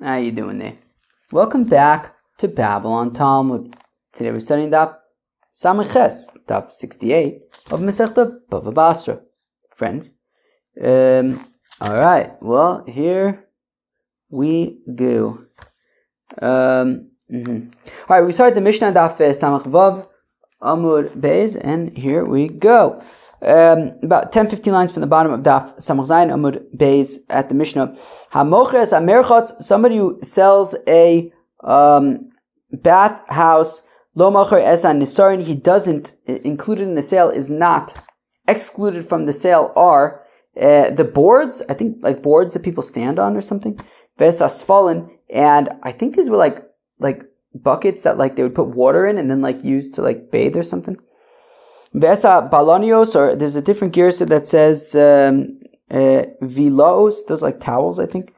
How you doing there? Welcome back to Babylon Talmud. Today we're studying Daf Samech Daf 68 of Masechta BavaBasra. Friends. Alright, well, here we go. Alright, we start the Mishnah Daf Samech Vav Amud Beis, and here we go. About 10-15 lines from the bottom of Daf Samach Zayin Amud Beis at the Mishnah. Hamoches Amerchotz, somebody who sells a bath house, lo macher esan nisarin, he doesn't, included in the sale is not, excluded from the sale are the boards, I think like boards that people stand on or something, ves asfalin, and I think these were like buckets that like they would put water in and then like use to like bathe or something. Vesa balonios, or there's a different girsa that says vilos, those like towels, I think.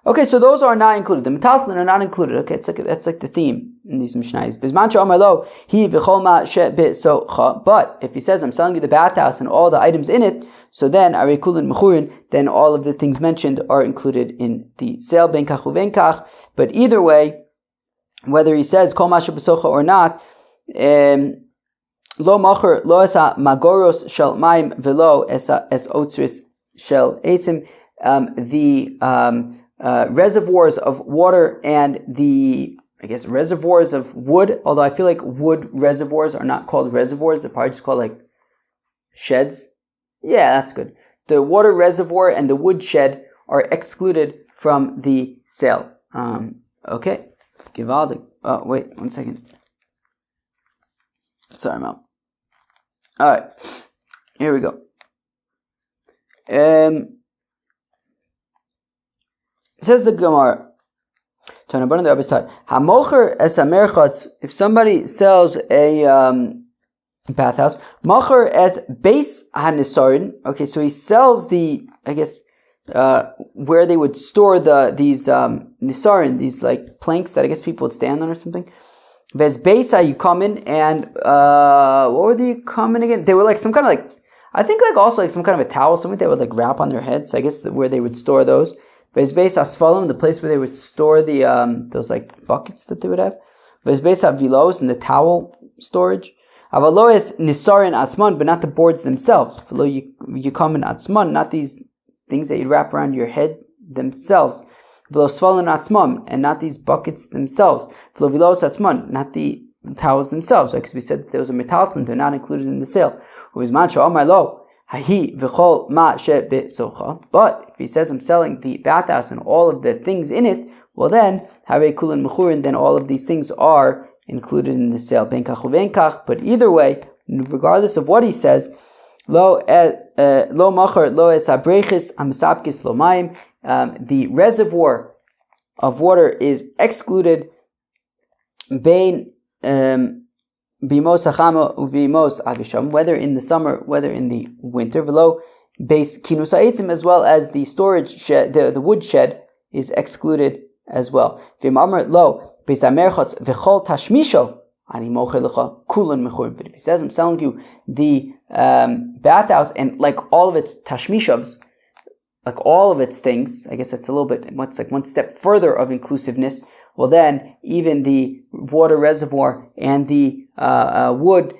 Okay, so those are not included. The metalslin are not included. Okay, that's like the theme in these mishnayos. But if he says I'm selling you the bathhouse and all the items in it, so then then all of the things mentioned are included in the sale. Ben kach uven kach. But either way, whether he says kol mashu b'socha or not, lo macher lo esa magoros shel maim velo esa es otzris shel eitzim. The reservoirs of water and the, I guess, reservoirs of wood, although I feel like wood reservoirs are not called reservoirs, they're probably just called like sheds. Yeah, that's good. The water reservoir and the wood shed are excluded from the sale. Okay. Givaldik. Oh, wait, 1 second. Sorry, Mom. Alright. Here we go. Says the Gemara, if somebody sells a bathhouse, macher as base hanisarin. Okay, so he sells the, I guess, where they would store these nisarin, these like planks that I guess people would stand on or something. Ves besa, you come in and what were they coming again? They were like some kind of like, I think like also like some kind of a towel, something they would like wrap on their heads. So I guess where they would store those. Vezbeis asfalim, the place where they would store the those like buckets that they would have. Vezbeis vilos, and the towel storage. Avaloes nisarin atzman, but not the boards themselves. Velo you come in atzman, not these things that you wrap around your head themselves. Velo svalin atzman, and not these buckets themselves. Velo vilos atzman, not the towels themselves. Because we said that those are metalton, they're not included in the sale. But if he says I'm selling the bathhouse and all of the things in it, well then, then all of these things are included in the sale. But either way, regardless of what he says, the reservoir of water is excluded Bimos hachama uvimos agisham, whether in the summer, whether in the winter. Velo base kinus ha'etzim, as well as the storage shed, the wood shed is excluded as well. V'imamar lo base amerchotz v'chol tashmisho ani mocher lecha kulan mechur. But if he says I'm selling you the bathhouse and like all of its tashmishavs, like all of its things, I guess that's a little bit, what's like one step further of inclusiveness. Well then, even the water reservoir and the wood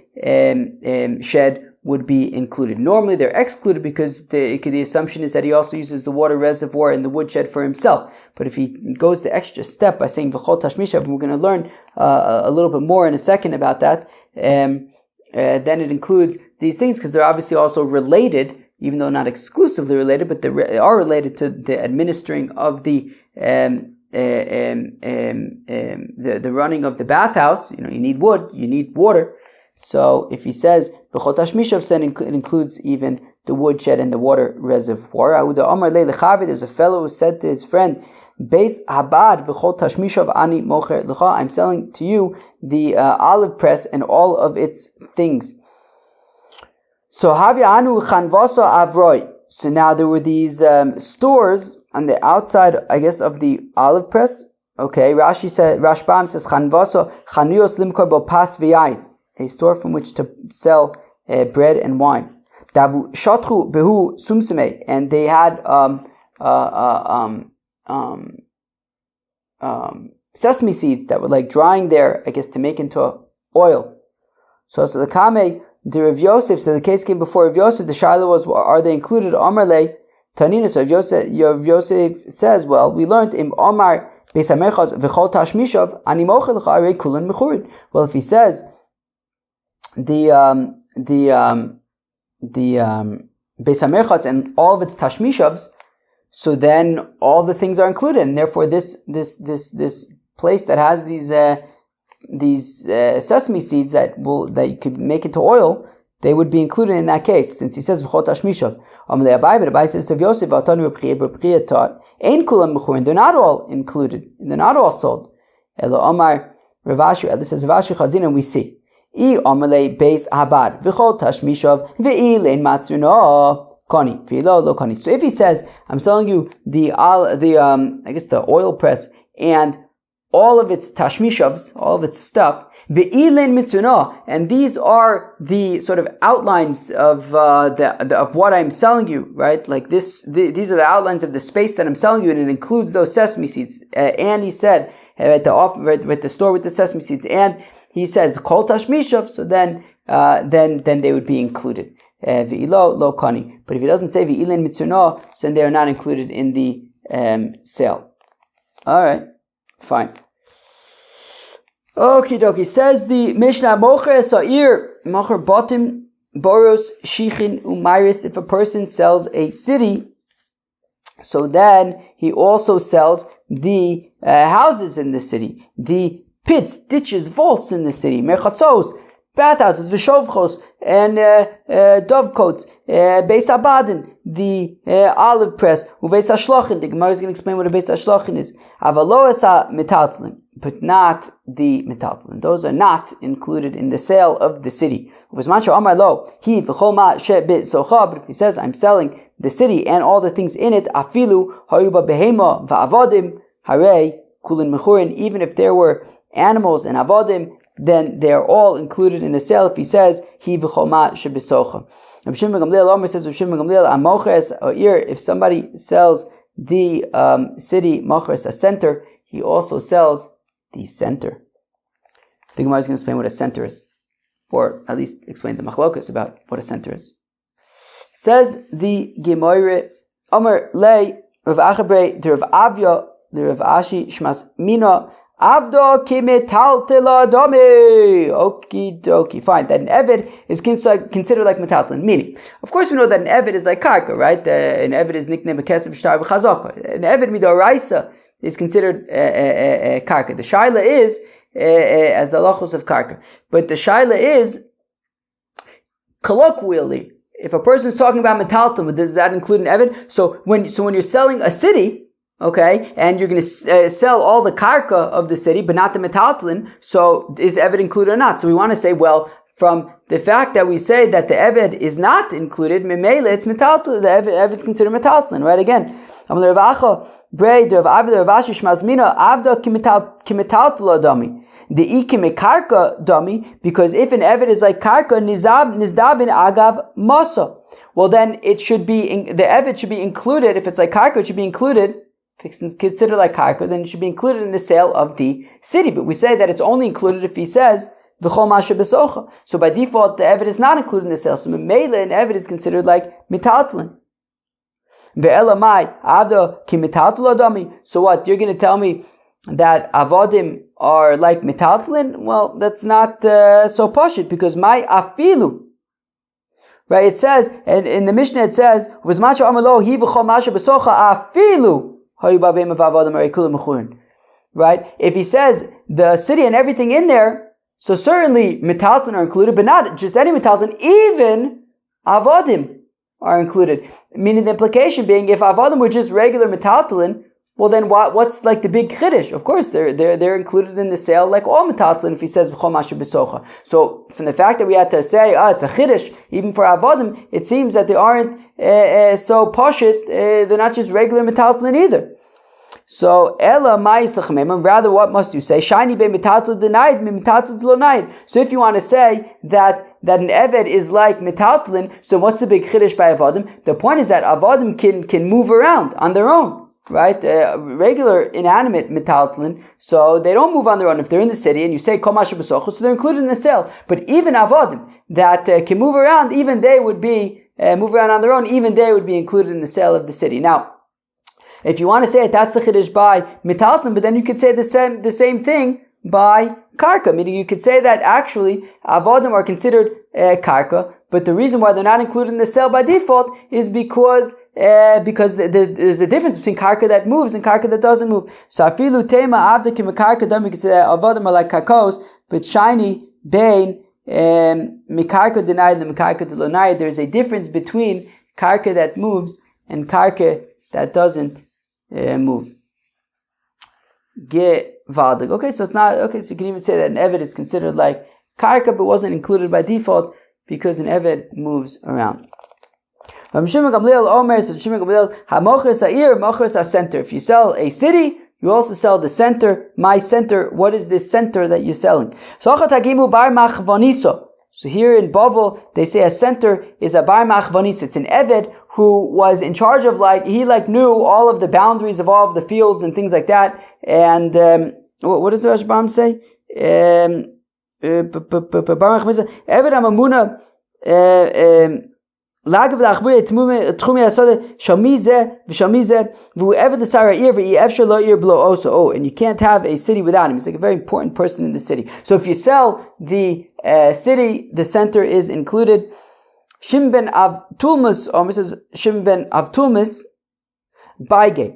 shed would be included. Normally they're excluded because the assumption is that he also uses the water reservoir and the wood shed for himself. But if he goes the extra step by saying v'chol tashmishav, and we're going to learn a little bit more in a second about that, then it includes these things because they're obviously also related, even though not exclusively related, but they are related to the administering of the running of the bathhouse. You know, you need wood, you need water. So if he says b'chol tashmishav, then it includes even the wood shed and the water reservoir. There's a fellow who said to his friend, Beis habad v'chol tashmishav ani mocher lecha, I'm selling to you the olive press and all of its things. So havya anu chanvaso avroi. So now there were these stores on the outside, I guess, of the olive press. Okay, Rashbam says chanvaso chanuyos limkor bo pas v'yayin, a store from which to sell bread and wine. Davu shatru behu sumsime, and they had sesame seeds that were like drying there, I guess, to make into oil. So the Kame, the Rav Yosef, so the case came before Rav Yosef, the Shaila was, are they included? Omar le Tanina, so Rav Yosef says, well, we learned in Omar Beis HaMerchaz v'chol tashmishav ani mochel lecha arei kulan mechurin. Well, if he says the Beis HaMerchaz and all of its tashmishavs, so then all the things are included, and therefore this place that has these sesame seeds that you could make into oil, they would be included in that case, since he says v'chol tashmishav. Amalei Abai, but Abai says to Yosef, v'atanu b'priya taught, ein kulam mechurin, they're not all included, they're not all sold. Elo Omar Rav Ashi, this is Rav Ashi Chazin, and we see I Amalei Beis Habad v'chol tashmishav v'i lein matzuna koni v'ilo lo koni. So if he says, I'm selling you the oil press and all of its tashmishavs, all of its stuff, ve'ilen mitzuna, and these are the sort of outlines of of what I'm selling you, right? Like these are the outlines of the space that I'm selling you, and it includes those sesame seeds. And he said at the store with the sesame seeds, and he says kol tashmishav, so then they would be included. Ve'ilo lo kani. But if he doesn't say ve'ilen mitzuna, then they are not included in the sale. All right. Fine. Okie dokie. Says the Mishnah, Mocher Sa'ir, Mocher Botim, Boros, Shichin, Umayris. If a person sells a city, so then he also sells the houses in the city, the pits, ditches, vaults in the city, Mechatzos, bathhouses, Vishovchos, and dovecotes, Beis Abadim, the olive press, Uveis HaShlochin. The Gemara is going to explain what a Beis HaShlochin is. Avaloes HaMetaltlin, but not the metaltlin. Those are not included in the sale of the city. But if he says, I'm selling the city and all the things in it, afilu hayuba behema va'avadim harei kulin mechurin, even if there were animals and avodim, then they're all included in the sale. If he says, he v'choma shebesocha. Rav Shimon ben Gamliel says, Rav Shimon ben Gamliel, amoches or if somebody sells the city moches, a center, he also sells the center. The Gemara is going to explain what a center is, or at least explain the machlokas about what a center is. Says the Gemara, Amar lei Rav Achabre de Rav Avya de Rav Ashi Shmas Mina Avdo kimetaltela dami. Okie dokie. Fine. That an eved is considered like metaltlin. Meaning, of course, we know that an eved is like karka, right? An eved is nicknamed kesef shtar b'chazaka. An eved midoraisa is considered karka. The shaila is as the halachos of karka, but the shaila is colloquially, if a person is talking about metaltlin, does that include an eved? So when you're selling a city, okay, and you're going to sell all the karka of the city, but not the metaltlin, so is eved included or not? So we want to say, well, from the fact that we say that the eved is not included, memele, it's metaltlin, the eved is considered metaltlin, right? Again, the karka dummy, because if an eved is like karka, nizdabin agav masa, well then it should be, the eved should be included, if it's like karka, it should be included. If it's considered like karka, then it should be included in the sale of the city. But we say that it's only included if he says v'chol masha besocha. So by default, the eved is not included in the sale. So memele, an eved is considered like mitaltlin. Ve'elamai avdo ki mitaltlin adami. So what? You're going to tell me that avodim are like mitaltlin? Well, that's not so pashut, because my afilu. Right? It says, and in the Mishnah it says, v'zmacha amalo hi v'chol masha besocha afilu. Right? If he says the city and everything in there, so certainly metaltlin are included, but not just any metaltlin, even avodim are included. Meaning the implication being, if avodim were just regular metaltlin, well then what's like the big chiddush? Of course they're included in the sale like all metaltlin if he says v'chol masha besocha. So from the fact that we had to say, it's a chiddush even for avodim, it seems that they aren't so poshit, they're not just regular metaltlin either. So ela ma'islechamem, rather what must you say? Shiny be metaltlin denied, me metaltlin denied. So if you want to say that an eved is like metaltlin, so what's the big chiddush by avodim? The point is that avodim can move around on their own. right? Regular inanimate metaltalin, so they don't move on their own. If they're in the city and you say kol mashu b'sochos, so they're included in the sale. But even avodim that can move around, even they would be move around on their own. Even they would be included in the sale of the city. Now, if you want to say it, that's the chiddush by metaltalin, but then you could say the same thing by karka, meaning you could say that actually avodim are considered karka, but the reason why they're not included in the sale by default is because there's a difference between karka that moves and karka that doesn't move. So afilu tema avdikim karka, then we could say that avodim are like kakos, but shiny bain mikarka denied and mikarka delonai. There's a difference between karka that moves and karka that doesn't move. Gevaldig. Okay, so it's not okay. So you can even say that an eved is considered like karka, but wasn't included by default because an eved moves around. If you sell a city, you also sell the center. My center. What is this center that you're selling? So here in Bavel, they say a center is a bar machvanis. It's an eved who was in charge of he knew all of the boundaries of all of the fields and things like that. And what does the Rashbam say? Eved amamuna lagav lachvir tchumi asode shamize v'shamize v'ever the sarah ir v'efshar lo ir below also. Oh, and you can't have a city without him. He's like a very important person in the city. So if you sell the city, the center is included. Shim ben Avtulmus, or Mrs. Shim ben Avtulmus, baige.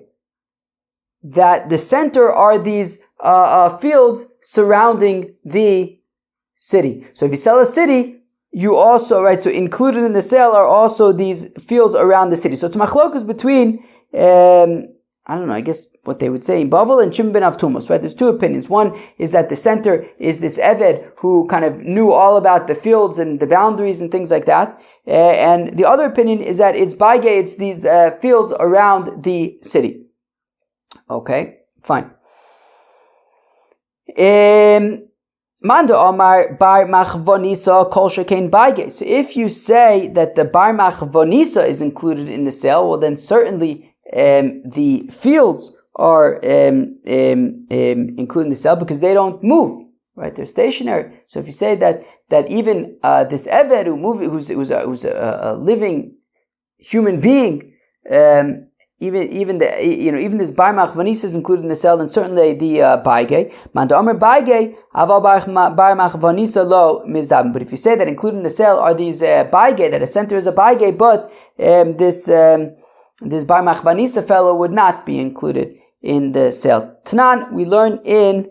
That the center are these fields surrounding the city. So if you sell a city, you also, right, so included in the sale are also these fields around the city. So it's machlokus between, I don't know, I guess what they would say in Bavel and Shimon ben Avtumos, right? There's two opinions. One is that the center is this Eved who kind of knew all about the fields and the boundaries and things like that. And the other opinion is that it's Baige, it's these fields around the city. Okay, fine. Mando Omar bar machvonisa kol shekain baige. So if you say that the bar machvonisa is included in the sale, well then certainly the fields are included in the sale because they don't move, right? They're stationary. So if you say that even this eved who's a living human being, even this bar machvanis is included in the sale, then certainly the baige. Mando Omer baige aval bar machvanisa lo mizdabin. But if you say that included in the sale are these baige, that a center is a baige, but this bar machvanisa fellow would not be included in the sale. Tanan, we learn in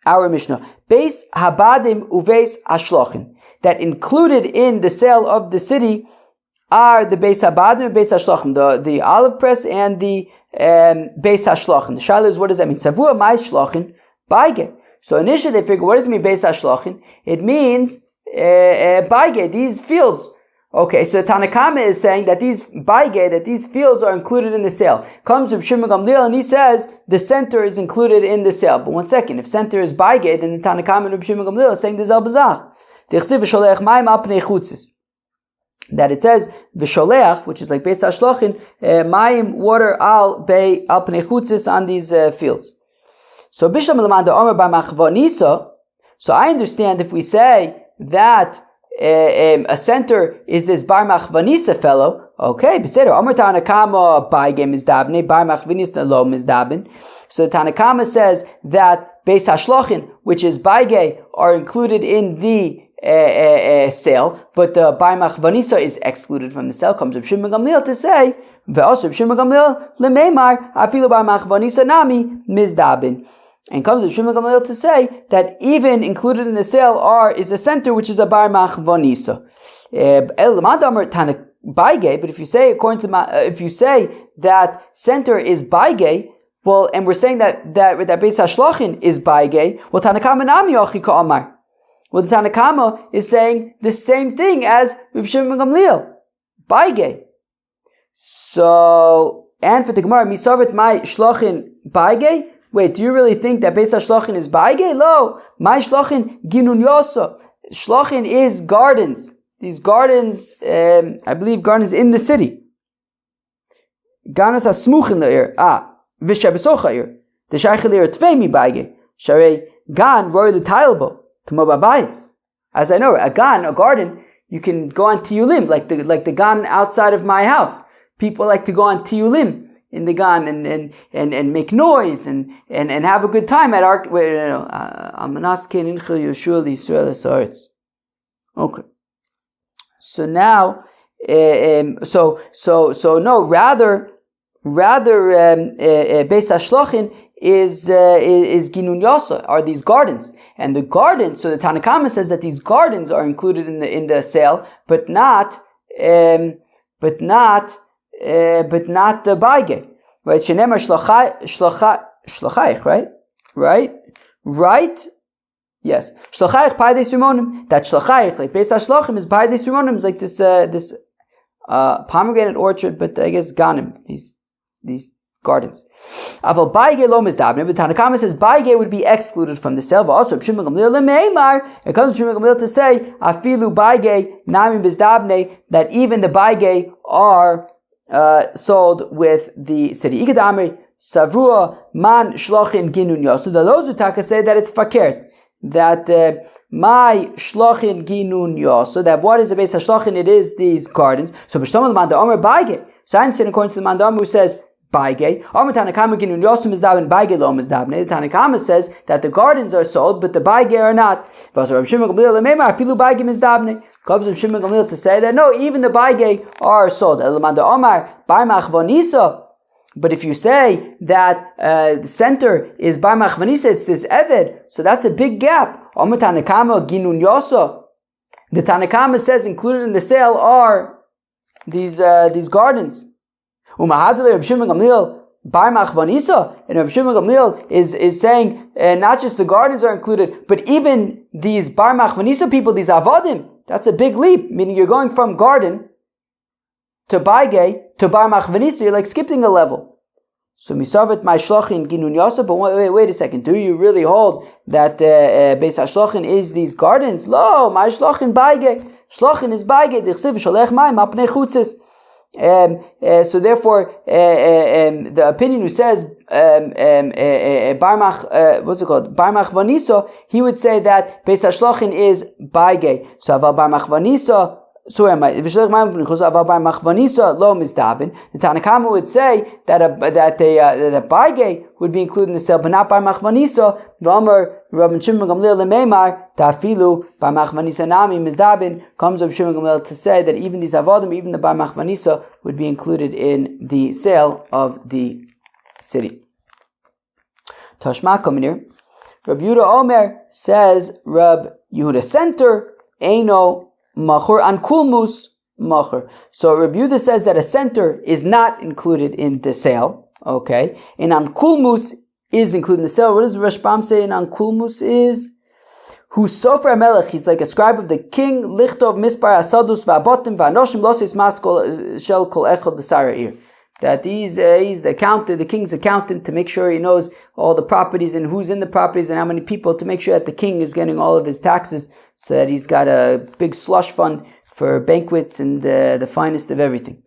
our Mishnah, beis habadim uveis hashlochim, that included in the sale of the city are the beis habadim and beis hashlochim, the olive press and the beis hashlochim. The shaila is, what does that mean? Savua mai shlochin baige. So initially they figure, what does it mean beis hashlochim? It means baige, these fields. Okay, so Tanakama is saying that these baige, that these fields are included in the sale. Comes Reb Shimon Gamliel and he says the center is included in the sale. But one second, if center is baige, then the Tanakama and Reb Shimon Gamliel is saying the zel bazach. That it says v'sholeach, which is like beis hashlochin, mayim, water al pnei chutzis, on these fields. So bishlam l'manda omer bar machvanisa. So I understand if we say that a center is this bar machvanisa fellow. Okay, b'seder omer Tanakama baige mizdabne, bar machvanisa lo mizdabin. So the Tanakama says that beis hashlochin, which is baige, are included in the sale, but the bar machvanisa is excluded from the sale. Comes Reb Shimon Gamliel to say, ve'os Reb Shimon Gamliel lemeimar afilu bar machvanisa nami mizdabin. And comes Reb Shimon Gamliel to say that even included in the sale is a center which is a bar machvanisa. But if you say if you say that center is baige, well, and we're saying that beis hashlochin is baige, well, Tanakama nami yochi ka'amar. Well, the Tanakama is saying the same thing as Reb Shimon Gamliel, baige. So, and for the Gemara, misavet my shlochin baige. Wait, do you really think that beis hashlochin is baige? Lo, my shlochin ginun yosa. Shlochin is gardens. These gardens, I believe, gardens in the city. Ganas asmuchin le'ir. V'shebesoch ha'ir. T'shayich le'ir tvei mi baige. Sharei gan roi l'tailbo. K'mo babayis. As I know, a garden, you can go on tiyulim, like the gan outside of my house. People like to go on tiyulim in the gan and make noise and have a good time at our. Okay. So now, no. Rather, Beis Hashlochin is Ginun Yosa, are these gardens. And the gardens, so the Tanakama says that these gardens are included in the sale, but not the baige, right? Shenemar shlachayich, right? Yes, shlachayich paidei simonim. That shlachayich, like Beis Hashlochin, is paidei simonim, is like this pomegranate orchard, but I guess ganim, these gardens. Aval baige lo mizdabne, but Tanakama says baige would be excluded from the sale. Also, it comes from Shimon Gamliel to say afilu baige nami mizdabne, that even the baige are sold with the city. Ikadamri savrua man shlochin ginun yosu. The Lozutaka say that it's fakert, that my shlochin ginun yosu, that what is the base of shlochin? It is these gardens. So b'shtam the man the omer baige. So I'm saying according to the man the omer who says baige. Omer Tanakama ginun yosu mizdabin baige lo mizdabne. The Tanakama says that the gardens are sold, but the baige are not. V'asar Rav Shimon Gamliel lemeimar afilu baige mizdabne. Comes from Shimon Gamliel to say that no, even the baige are sold. But if you say that the center is bar machvanisa, it's this eved, so that's a big gap. The Tanakama says included in the sale are these gardens. And Rav Shimon Gamliel is saying not just the gardens are included, but even these bar machvanisa people, these avodim. That's a big leap, meaning you're going from garden to baige to bar machvanisa, you're like skipping a level. So misavet my shlochin ginun yosa, but wait a second, do you really hold that Beis HaShlochin is these gardens? Lo, my shlochin baige, shlochin is baige, dichsiv sholech mayim apnei chutzis. So therefore, the opinion who says bar machvanisa, he would say that Beis HaShlochin is baige. So aval bar machvanisa, the Tanakama would say that the baige would be included in the sale, but not bar machvanisa. Rabbi Shimon Gamliel lemeimar tafilu bar machvanisa nami mizdabin. Comes Rabbi Shimon Gamliel to say that even these avodim, even the bar machvanisa, would be included in the sale of the city. Tashma coming here. Rabbi Yehuda Omer says Rabbi Yehuda center eino machur an kulmus machur. So Rabbi Yehuda says that a center is not included in the sale. Okay, and an kulmus is included in the sale. What does Rashbam say in an kulmus is? Who sofer melech, he's like a scribe of the king. Lichtov mispar asadus va'abotim va'anoshim losis mas shel kol echad l'sarair. That he's the accountant, the king's accountant, to make sure he knows all the properties and who's in the properties and how many people, to make sure that the king is getting all of his taxes, so that he's got a big slush fund for banquets and the finest of everything.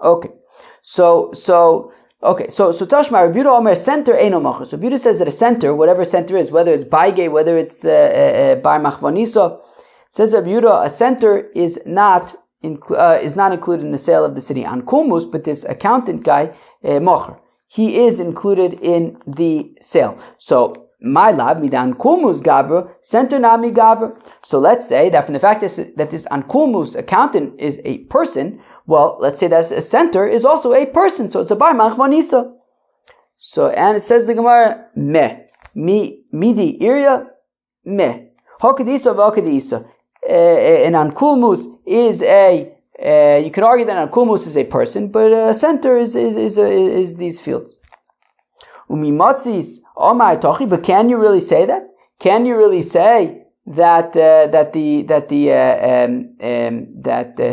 Okay, so Tashma, Rabbi Yehuda Omer, center eino machur. So Rabbi Yehuda says that a center, whatever center is, whether it's baige, whether it's bar machvanisa, says Rabbi Yehuda, a center is not included in the sale of the city. An kulmus, but this accountant guy, machur, he is included in the sale. So my lab midan kulmus gavra, center nami gavra. So let's say that from the fact that this an kulmus accountant is a person, well, let's say that a center is also a person, so it's a bar machvanisa. So, and it says the Gemara, midi iria, hokadisa v'okadisa. An ankulmus is you could argue that an ankulmus is a person, but a center is these fields. Umimatzis omar tochi, but can you really say that? Can you really say that the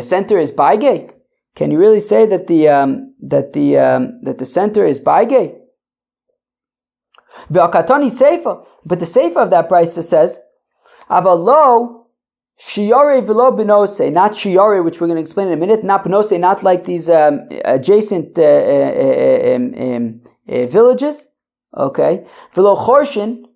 center is baige? Can you really say that the center is baige? V'akatoni seifa, but the seifa of that price says, avalo Shiore velo benose, not shiore, which we're going to explain in a minute. Not benose, not like these adjacent villages. Okay. Velo chorshin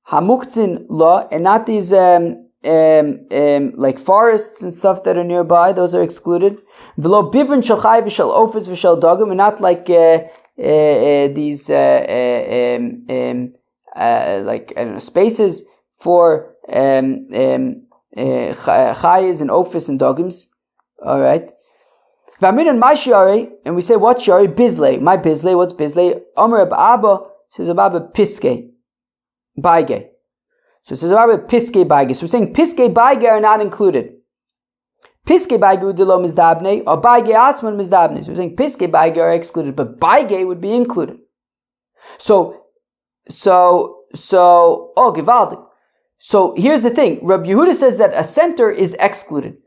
hamuktzin la, and not these like forests and stuff that are nearby. Those are excluded. Velo bivrin shel chai v'shel ofis v'shel dagim, and not like these like I don't know, spaces for chayes and ofis and dogims. All right. V'amidan my shiare, and we say what shiare? Bizle. My bizle. What's bizle? Omer Abba says Abba piske baige. So it says Abba piske baige. So we're saying piske baige are not included. Piske baige udilo mizdabne or baige atzman mizdabne. So we're saying piske baige are excluded, but baige would be included. So oh givaldik. So here's the thing. Rabbi Yehuda says that a center is excluded.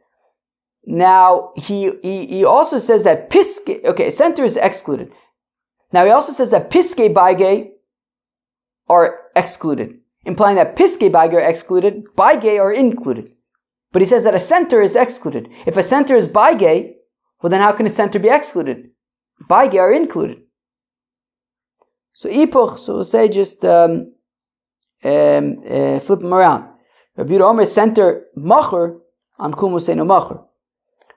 Now he also says that piske. Okay, center is excluded. Now he also says that piske baige are excluded, implying that piske baige are excluded, baige are included. But he says that a center is excluded. If a center is baige, well then how can a center be excluded? Baige are included. So ipuch. So we'll say just flip them around. Rabbi Yehuda Omer center macher, on kumu say no macher.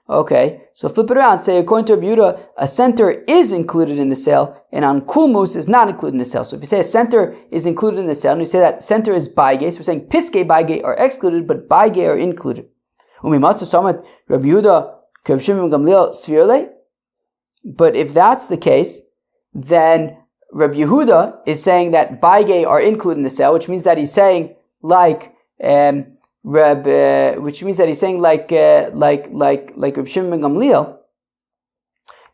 Okay, so flip it around. Say according to Rabbi Yehuda, a center is included in the sale, and on kulmus is not included in the sale. So if you say a center is included in the sale, and we say that center is baige, so we're saying piske baige are excluded, but baige are included. Umimatzu samat Rabbi Yehuda Rabbi Shimon Gamliel svirle. But if that's the case, then Rabbi Yehuda is saying that baige are included in the sale, which means that he's saying like which means that he's saying like Rabbi Shimon Gamliel.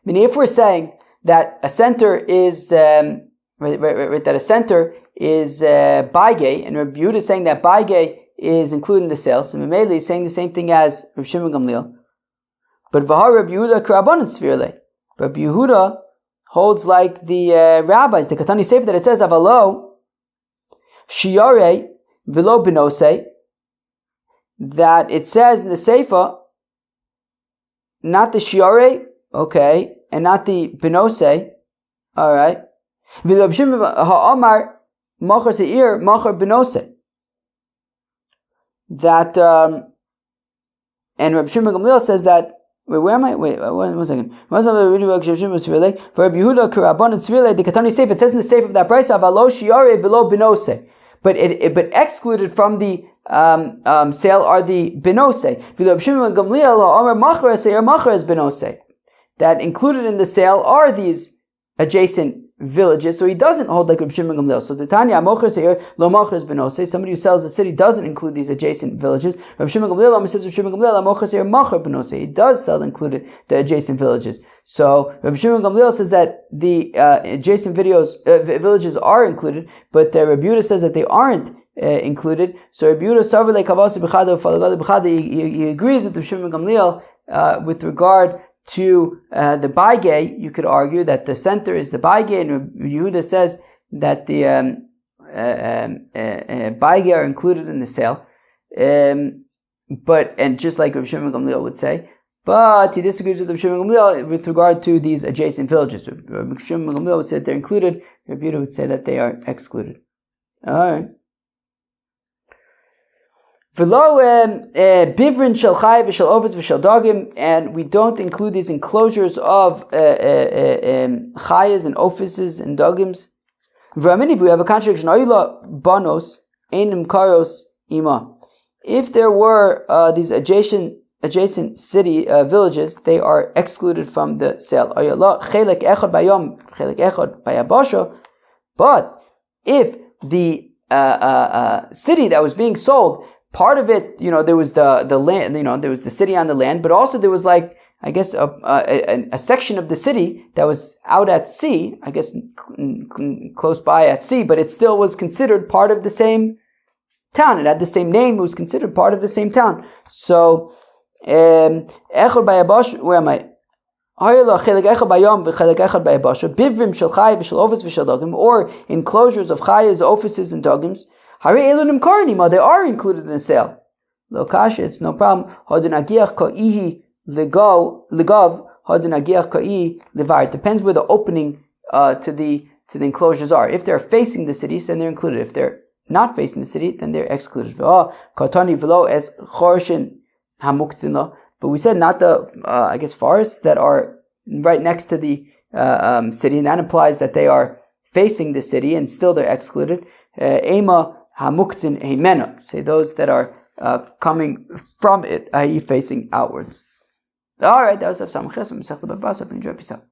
Meaning, if we're saying that a center is that a center is baige, and Rabbi Yehuda is saying that baige is included in the sale, so Mamele is saying the same thing as Rabbi Shimon Gamliel. But Vahar Rabbi Yehuda k'Rabbanan svirle. Rabbi Yehuda holds like the rabbis, the Katani Sefer, that it says avalo shiare velo benose, that it says in the Sefer, not the shiare, okay, and not the benose, all right. V'Rabbi Shimon ha'amar machar seir machar benose. That and Rabbi Shimon Gamliel says that. Wait, where am I? Wait, one second. For Rabbi Yehuda k'Rabbanan tzvile, the Katani Sefer, it says in the Sefer of that price, avalo shiare v'lo benose. But excluded from the sale are the benose. Rabbi Shimon Gamliel ha'amar machar seir machar es benose. That included in the sale are these adjacent villages, so he doesn't hold like Rabbi Shimon Gamliel. So Titania mocher seir lo machar es benose. Somebody who sells the city doesn't include these adjacent villages. Rabbi Shimon Gamliel says Rabbi Shimon Gamliel mocher seir machar benose. He does sell included the adjacent villages. So Rabbi Shimon Gamliel says that the adjacent villages are included, but Rabbi Yehuda says that they aren't included. So Rabbi Yehuda he agrees with Rabbi Shimon Gamliel with regard to the baige. You could argue that the center is the baige, and Rabbi Yehuda says that the baige are included in the sale. But just like Rabbi Shimon Gamliel would say, but he disagrees with Rabbi Shimon Gamliel with regard to these adjacent villages. Rabbi Shimon Gamliel would say that they're included. Rabbi Yehuda would say that they are excluded. All right. V'lo bivrin shel chai v'shel ofis v'shel dagim, and we don't include these enclosures of chayas and offices and dagims. V'ramini, we have a contradiction. Ayla banos einim karos ima. If there were these adjacent city villages, they are excluded from the sale. Ayla chelek echad bayom, chelek echad bayabasha. But if the city that was being sold, part of it, there was the land, there was the city on the land, but also there was like, I guess, a section of the city that was out at sea, I guess close by at sea, but it still was considered part of the same town. It had the same name, it was considered part of the same town. So, where am I? Or enclosures of chayas, offices, and dagims. They are included in the sale. lo kasha, it's no problem. Hadin agiach ka'ihi ligav, hadin agiach ka'i livar. It depends where the opening to the enclosures are. If they're facing the cities, then they're included. If they're not facing the city, then they're excluded. Katani velo es chorshin hamuktzin. But we said not the forests that are right next to the city, and that implies that they are facing the city, and still they're excluded. Ema hamuktzin heimena. Say those that are coming from it, i.e., facing outwards. All right, that was Samachas. Enjoy. Peace out.